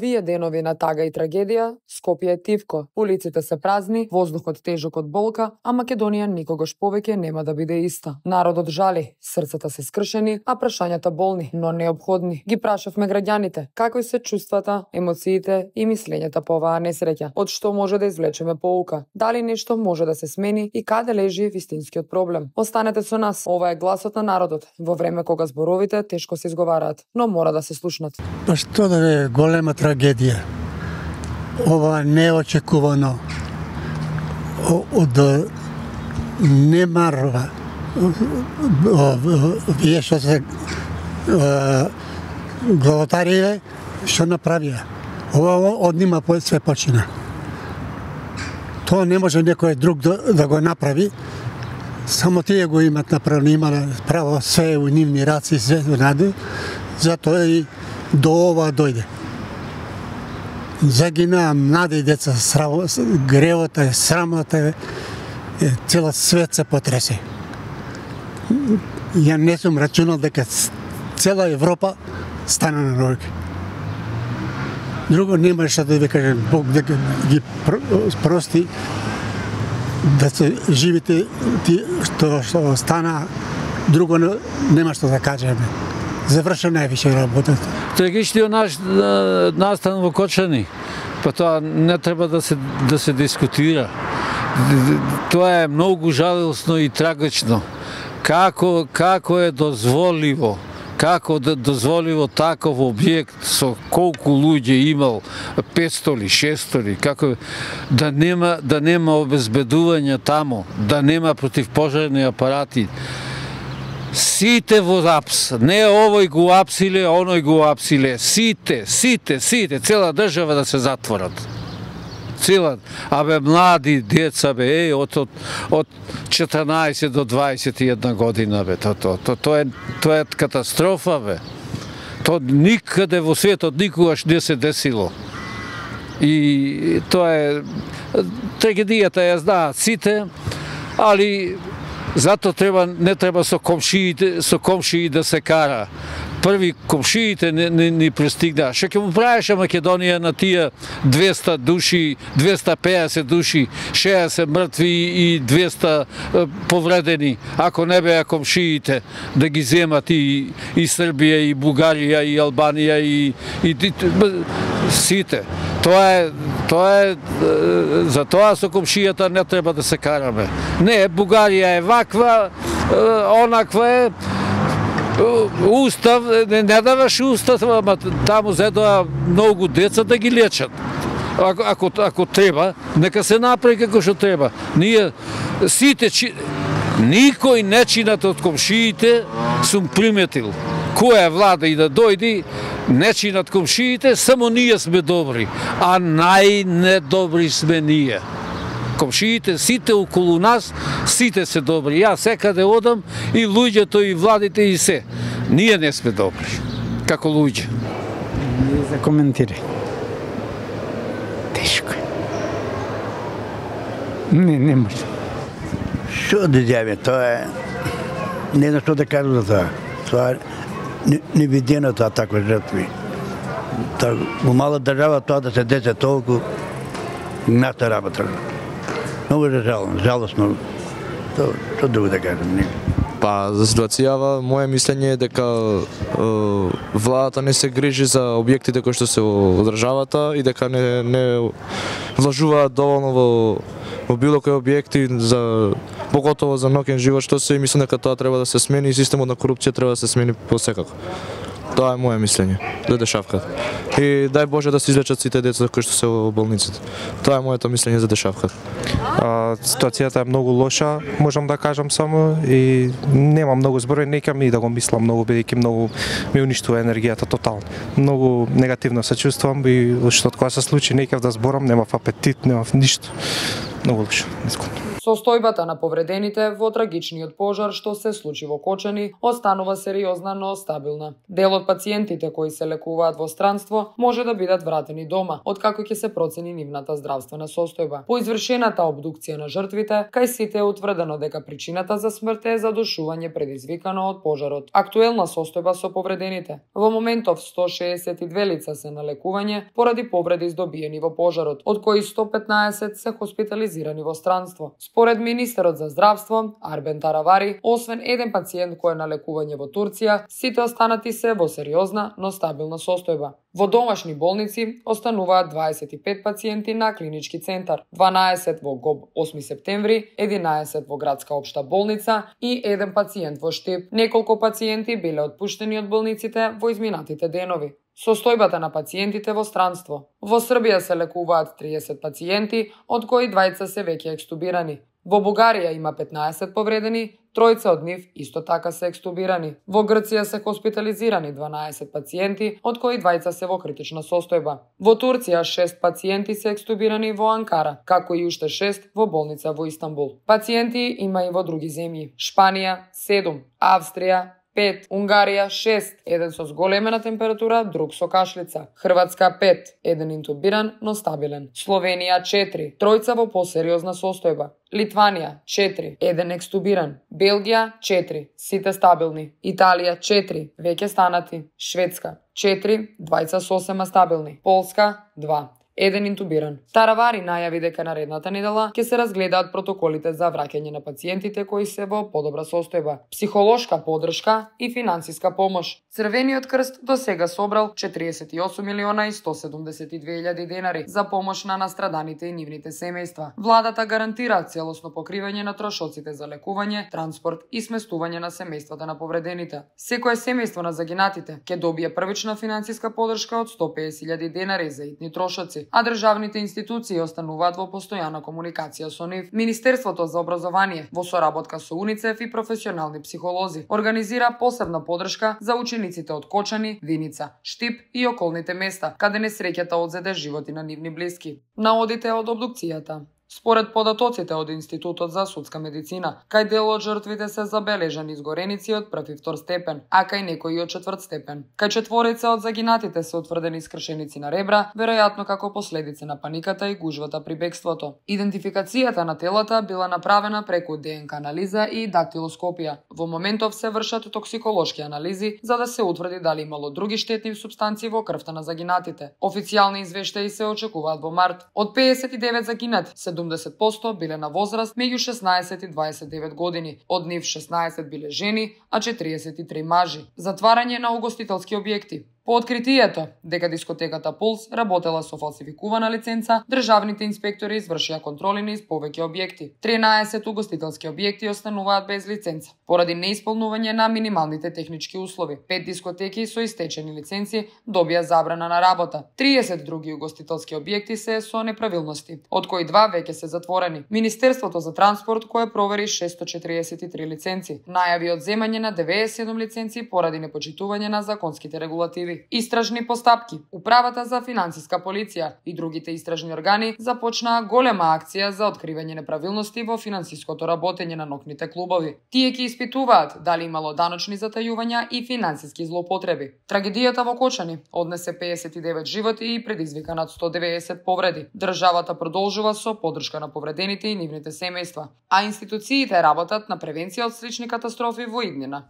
овие денови на тага и трагедија, Скопје е тивко, улиците се празни, воздухот тежок од болка, а Македонија никогаш повеќе нема да биде иста. Народот жали, срцата се скршени, а прашањата болни, но неопходни. Ги прашавме граѓаните какви се чувствата, емоциите и мислењата по оваа несреќа, од што може да извлечеме поука, дали нешто може да се смени и каде лежи вистинскиот проблем. Останете со нас, ова е гласот на народот, во време кога зборовите тешко се изговараат, но мора да се слушнат. Па што да е голема трагедија. Ова неочекувано од немарва вие што се главатариве што направија. Ова од нима све почина. Тоа не може некој друг да го направи. Само тие го имат направено, имале право све у нивни раци, све нади, затоа и до ова дојде. Загинаа млади деца, гревота е, срамота е, целиот свет се потресе. Ја не сум рачунал дека цела Европа стана на ноги. Друго нема што да ви кажем, Бог дека ги прости, да се живите што стана, друго нема што да кажеме. Завршена е више работата. Трагичниот настан во Кочани, па тоа не треба да се дискутира. Тоа е многу жалосно и трагично. Како е дозволиво? Како да дозволиво таков објект со колку луѓе имал, 500 или 600 или како да нема обезбедување таму, да нема противпожарни апарати. Сите во апс, не овој го апсиле, оној го апсиле, сите, цела држава да се затворат. Млади деца, од 14 до 21 година, тоа е катастрофа, Тоа никаде во светот никогаш не се десило. И тоа е, трагедијата ја знаат сите, али зато не треба со комшии да се кара. Први комшиите ни пристигнаа. Што ќе му правеше Македонија на тие 200 души, 250 души, 60 мртви и 200 повредени, ако не беа комшиите да ги земат и Србија, и Бугарија, и Албанија, и сите. Тоа е, за тоа со комшијата не треба да се караме. Не, Бугарија е ваква, онаква е, устав, не даваш устав, ама таму зедоа многу деца да ги лечат. Ако треба, нека се направи како што треба. Ние сите, никој нечинат од комшиите сум приметил. Која влада и да дојди, нечинат комшиите, само ние сме добри, а најнедобри сме ние. Комшиите, сите околу нас, сите се добри. Јас секаде одам и луѓето и владите и се. Ние не сме добри, како луѓе. Не за коментирај. Тешко е. Не може. Што да изјавим, тоа е... Не знам што да кажам за тоа. Тоа е невидено, тоа таква жртви. Во мала држава тоа да се десе толку, нашата работа. Много е жалосно. Што друго да кажем? Па, за ситуацијава, моје мислење е дека владата не се грижи за објектите кои што се во државата и дека не влажуваат доволно во било кои објекти, поготово за ноќен живот, што се, и мислам дека тоа треба да се смени и системот на корупција треба да се смени посекако. Тоа е моје мислење за дешавката. И дај Боже да се излечат сите деца кои што се во болниците. Тоа е моето мислење за дешавката. Ситуацијата е многу лоша, можам да кажам само, и нема многу зборови, неќам и да го мислам многу, бидејќи многу ми уништува енергијата тотално. Многу негативно се чувствувам и што кога се случи неќав да зборам, немав апетит, немав ништо. многу лошо, незгодно. Состојбата на повредените во трагичниот пожар што се случи во Кочани останува сериозна, но стабилна. Дел од пациентите кои се лекуваат во странство може да бидат вратени дома, откако ќе се процени нивната здравствена состојба. По извршената обдукција на жртвите, кај сите е утврдено дека причината за смрт е задушување предизвикано од пожарот. Актуелна состојба со повредените. Во моментов 162 лица се на лекување поради повреди здобиени во пожарот, од кои 115 се хоспитализирани во странство. Според министерот за здравство, Арбен Таравари, освен еден пациент кој е на лекување во Турција, сите останати се во сериозна, но стабилна состојба. Во домашни болници остануваат 25 пациенти на клинички центар, 12 во ГОБ 8 септември, 11 во градска општа болница и еден пациент во Штип. Неколку пациенти биле отпуштени од болниците во изминатите денови. Состојбата на пациентите во странство. Во Србија се лекуваат 30 пациенти, од кои 20 се веќе екстубирани. Во Бугарија има 15 повредени, тројца од нив исто така се екстубирани. Во Грција се хоспитализирани 12 пациенти, од кои 20 се во критична состојба. Во Турција 6 пациенти се екстубирани во Анкара, како и уште 6 во болница во Истанбул. Пациенти има и во други земји. Шпанија 7, Австрија 5, Унгарија 6, еден со зголемена температура, друг со кашлица. Хрватска 5, еден интубиран, но стабилен. Словенија 4, тројца во посериозна состојба. Литванија 4, еден екстубиран. Белгија 4, сите стабилни. Италија 4, веќе станати. Шведска 4, двајца сосема стабилни. Полска 2. Еден интубиран. Таравари најави дека наредната недела ќе се разгледаат протоколите за враќање на пациентите кои се во подобра состојба, психолошка поддршка и финансиска помош. Црвениот крст до сега собрал 48 милиона и 172 илјади денари за помош на настраданите и нивните семејства. Владата гарантира целосно покривање на трошоците за лекување, транспорт и сместување на семејствата на повредените. Секое семејство на загинатите ќе добие првична финансиска поддршка од 150 илјади денари за итни трошоци, а државните институции остануваат во постојана комуникација со нив. Министерството за образование, во соработка со УНИЦЕФ и професионални психолози, организира посебна поддршка за учениците од Кочани, Виница, Штип и околните места, каде несреќата одзеде животи на нивни блиски. Наодите од обдукцијата. Според податоците од Институтот за судска медицина, кај дел од жртвите се забележани изгореници од прв и втор степен, а кај некои од четврт степен. Кај четворица од загинатите се утврдени скршеници на ребра, веројатно како последица на паниката и гужвата при бегството. Идентификацијата на телата била направена преку ДНК анализа и дактилоскопија. Во моментов се вршат токсиколошки анализи за да се утврди дали имало други штетни супстанции во крвта на загинатите. Официјални извештаи се очекуваат во март. Од 59 загинати, 70% биле на возраст меѓу 16 и 29 години, од нив 16 биле жени, а 43 мажи. Затварање на угостителски објекти. По откритието дека дискотеката Пулс работела со фалсификувана лиценца, државните инспектори извршија контроли на повеќе објекти. 13 угостителски објекти остануваат без лиценца поради неисполнување на минималните технички услови. 5 дискотеки со истечени лиценци добија забрана на работа. 30 други угостителски објекти се со неправилности, од кои 2 веќе се затворени. Министерството за транспорт кое провери 643 лиценци, најави одземање на 97 лиценци поради непочитување на законските регулативи. Истражни постапки. Управата за финансиска полиција и другите истражни органи започнаа голема акција за откривање неправилности во финансиското работење на ноќните клубови. Тие ќе испитуваат дали имало даночни затајувања и финансиски злоупотреби. Трагедијата во Кочани однесе 59 животи и предизвика над 190 повреди. Државата продолжува со поддршка на повредените и нивните семејства, а институциите работат на превенција од слични катастрофи во иднина.